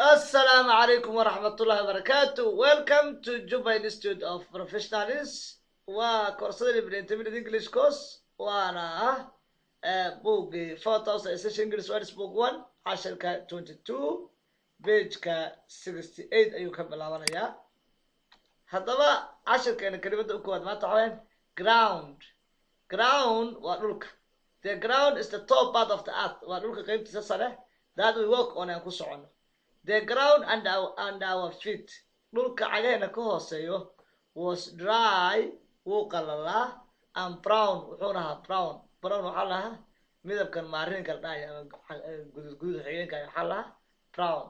Assalamu alaikum wa rahmatullahi wa barakatuh. Welcome to Juba Institute of Professionals. وكورسات الانترميديت انجلش كورس وانا بوقي 4000 سيشن انجلش وادس بوك 1 عشر ك 22 بيج ك 68 ايو كبلاوانيا هذا عشر كان كلمة كود ما تعرفين ground ودلك the ground is the top part of the earth ودلك قيمة سنة that we walk on and كسرنا the ground and our feet دلك علينا كهوسيو was dry وقللا and brown وحورها brown وحلها ميدب كان مارين كالدايا جود حيين كان حلها brown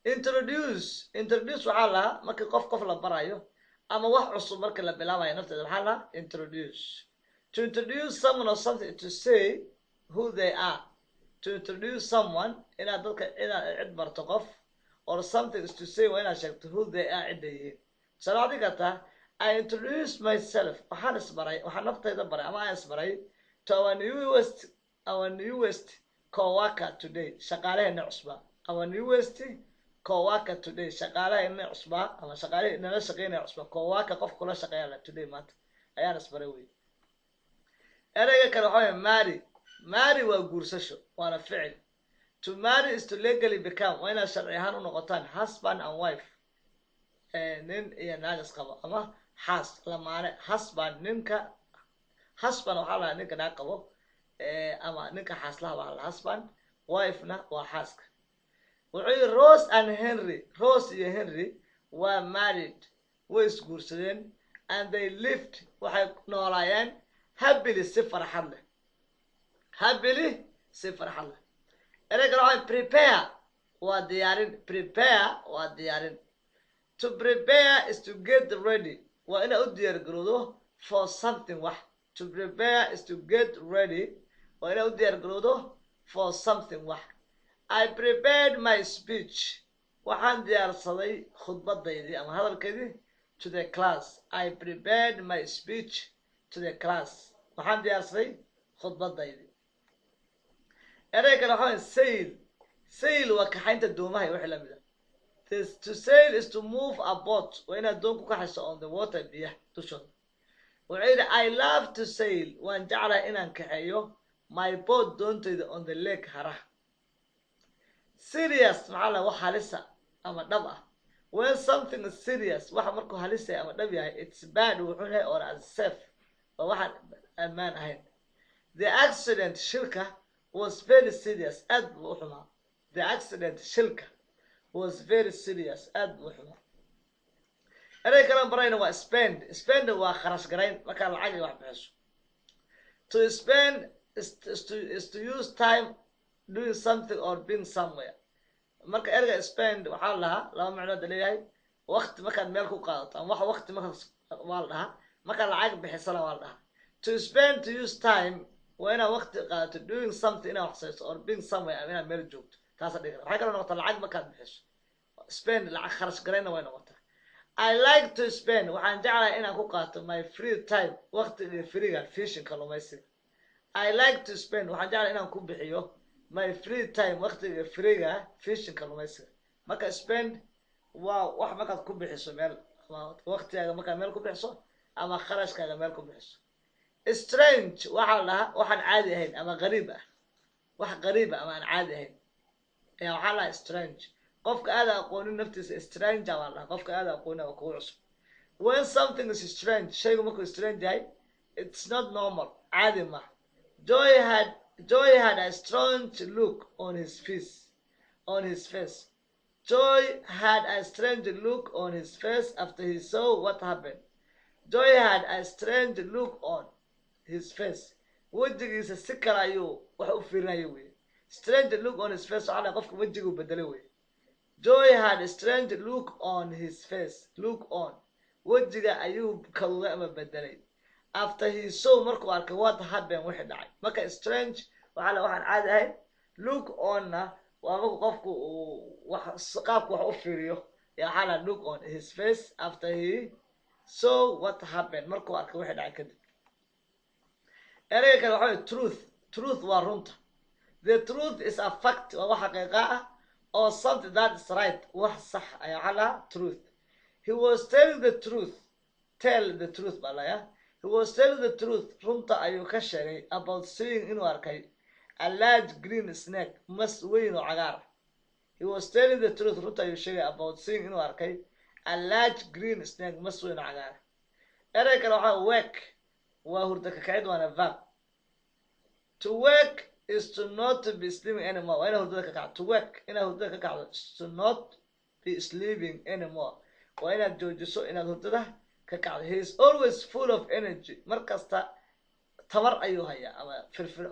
introduce وحلها ما قف لبرايو أما واحد عصو مركز لبلاوي نفته حلها introduce to introduce someone or something to say who they are to introduce someone إلى عد مرتقف or something is to say وإنا شكت who they are عديه صراحة قلتها I introduced myself waxaan naftayda baray ama aan isbaray to our newest co-worker today shaqaalaheena cusba our newest co-worker today shaqaalaheena cusba ama shaqaalaheena nala shaqeynaya cusba co-worker qof kula shaqeeya today maanta ayaan isbaray wey erayga kale waxaa marry waa guursasho waana ficil to marry is to legally become waa inaad sharci ahaan u noqotaan husband and wife nin iyo naag isqabo ama xaas lamaane husband ninka husband waxaa lahaa ninka naag qabo ama ninka xaaslaha waa la husband wife-na waa xaaska wuxuu yidhi Rose iyo Henry waa married way isguursadeen and they lived waxay noolaayeen happily si farxad leh erayga waxay prepare waa diyaarin to prepare is to get ready waa inaad u diyaargarowdo for something wax to prepare is to get ready waa inaad u diyaargarowdo for something wax I prepared my speech waxaan diyaarsaday khudbadaydii ama hadalkeydii to the class I prepared my speech to the class waxaan diyaarsaday khudbadaydii erayga waxaa sail waa kaxaynta doomaha iyo wixii lamid ah to sail is to move a boat waa inaad doon ku kaxayso on the water biyaha dushooda wuxuu yidhi I love to sail waan jeclahay inaan kaxeeyo my boat doontayda on the lake haraha serious maxaa la wax halisa ama dhab ah when something is serious waxa markuu halisa ama dhab yahay it's bad wuxuu yahay or unsafe waa waxaan ammaan ahayn the accident shilka was very serious aad buu u xumaa the accident shilka was very serious aad buu u xumaa erey kale barayna waa spend waa kharash garayn markaa lacag wax bixiso to spend is to use time doing something or being somewhere marka ereyga spend waxaa lahaa laba macnood leeyahay waqti markaad meel ku qaadato ama wax waqti markaad waa la dhahaa marka lacag bixisana waa la dhahaa to spend to use time waa inaad waqti qaadato doing something inaad waxsayso or being somewhere ama inaad meel joogto taasa dhigi waxay kala noqotaa lacag markaad bixiso spend lacag kharash garayna way noqotaa I like to spend waxaan jeclahay inaan ku qaato my free time waqtiga freega fishing kalluumaysiga I like to spend waxaan jeclahay inaan ku bixiyo my free time waqtiga freega fishing kalluumaysiga marka spend waa wax markaad ku bixiso meel waqtigaaga markaad meel ku bixiso ama kharashkaaga meel ku bixiso strange waxaa la dhahaa waxaan caadi ahayn ama qariib ah wax qariib ah ama aan caadi ahayn ayaa waxaa la dhahaa strange qofka aad aqoonin naftiisa stranger waa la dhahaa qofka aad aqoonin waa kugu cusub when something is strange shaygu markuu strange yahay it's not normal caadi ma Joy had a strange look on his face Joy had a strange look on his face after he saw what happened Joy had a strange look on his face wajigiisa si kale ayuu wax u fiirinaya wey strange look on his face waxaa qofka wajigu bedelay wey Joy had a strange look on his face wajiga ayuu kaduday ama bedelay after he saw markuu arkay what happened wixii dhacay marka strange waxaan caadi ahayn look onna waa markuu qofku qaabku wax u fiiriyo waxaa la look on his face after he saw what happened markuu arkay wixii dhacay kadib ereyga kale waxaa truth waa runta the truth is a fact waa wax xaqiiqa ah or something that is right wax sax ayaa waxaa lahaa truth. He was telling the truth. Tell the truth baa layaa. He was telling the truth. Runta ayuu ka sheegay about seeing inuu arkay a large green snake mas weyn oo cagaar. He was telling the truth. Runta ayuu sheegay about seeing inuu arkay a large green snake mas weyn oo cagaar. Erey kale waxaa wake waa hurda ka kacid waana verb. To wake is to not be sleeping anymore. Waa inaa hurdada ka kacdo. To wake inaa hurdada ka kacdo is to not be sleeping anymore. Waa inaad joojiso inaad hurdada ka kacdo. He is always full of energy. Markasta tamar ayuu hayaa ama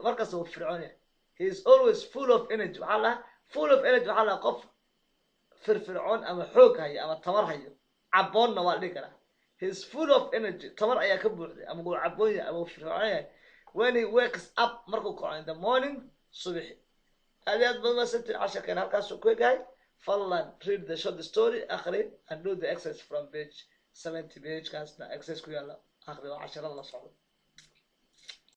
markasta wuu firfircoon yahay. He is always full of energy. Waxaa lahaa full of energy waxaa lahaa qof firfircoon ama xoog haya ama tamar hayo. Caboonna waa dhihi karaa. He is full of energy. Tamar ayaa ka buuxday ama wuu caboon yahay ama wuu firfircoon yahay. When he wakes up markuu kaco in the morning subaxi. Aad iyo aad baad mahadsantihiin casharkeen halkaasuu ku egahay. Fadlan read the short story akhri and do the exercise from page 70 page kaasna exercise ku yaala akhri waa casharada la socdo.